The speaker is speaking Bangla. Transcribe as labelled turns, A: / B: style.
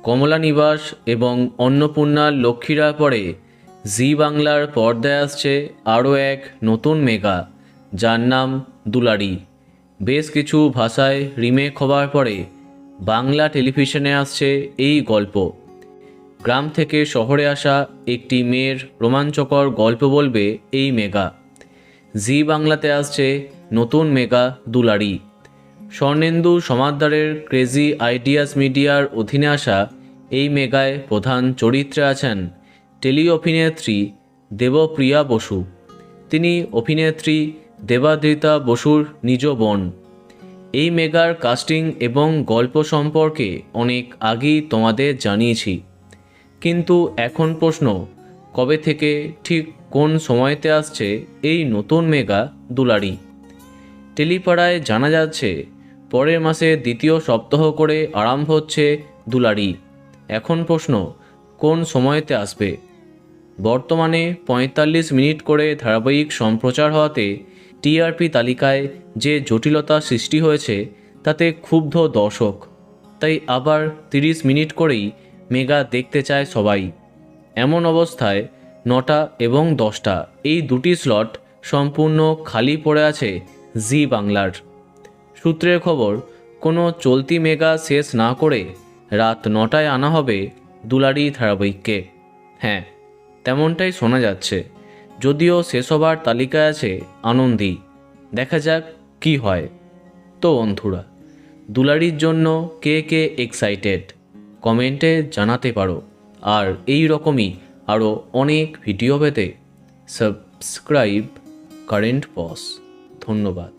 A: কমলা নিবাস এবং অন্নপূর্ণার লক্ষ্মীরা পরে জি বাংলার পর্দায় আসছে আরও এক নতুন মেগা, যার নাম দুলারি। বেশ কিছু ভাষায় রিমেক হবার পরে বাংলা টেলিভিশনে আসছে এই গল্প। গ্রাম থেকে শহরে আসা একটি মেয়ের রোমাঞ্চকর গল্প বলবে এই মেগা। জি বাংলাতে আসছে নতুন মেগা দুলারি। স্বর্ণেন্দু সমাদ্দারের ক্রেজি আইডিয়াস মিডিয়ার অধীনে আসা এই মেগায় প্রধান চরিত্রে আছেন টেলি অভিনেত্রী দেবপ্রিয়া বসু। তিনি অভিনেত্রী দেবাদ্রিতা বসুর নিজ বোন। এই মেগার কাস্টিং এবং গল্প সম্পর্কে অনেক আগেই তোমাদের জানিয়েছি, কিন্তু এখন প্রশ্ন, কবে থেকে ঠিক কোন সময়তে আসছে এই নতুন মেগা দুলারি? টেলিপাড়ায় জানা যাচ্ছে পরের মাসে দ্বিতীয় সপ্তাহ করে আরম্ভ হচ্ছে দুলারি। এখন প্রশ্ন, কোন সময়তে আসবে? বর্তমানে ৪৫ মিনিট করে ধারাবাহিক সম্প্রচার হওয়াতে টিআরপি তালিকায় যে জটিলতা সৃষ্টি হয়েছে তাতে ক্ষুব্ধ দর্শক। তাই আবার ৩০ মিনিট করেই মেগা দেখতে চায় সবাই। এমন অবস্থায় ৯টা এবং ১০টা এই দুটি স্লট সম্পূর্ণ খালি পড়ে আছে জি বাংলার। সূত্রের খবর, কোনো চলতি মেগা শেষ না করে রাত ৯টায় আনা হবে দুলারি ধারাবাহিককে। হ্যাঁ, তেমনটাই শোনা যাচ্ছে, যদিও শেষ হবার তালিকায় আছে আনন্দী। দেখা যাক কি হয়। তো বন্ধুরা, দুলারির জন্য কে কে এক্সাইটেড কমেন্টে জানাতে পারো। আর এই রকমই আরও অনেক ভিডিও পেতে সাবস্ক্রাইব কারেন্ট পজ। ধন্যবাদ।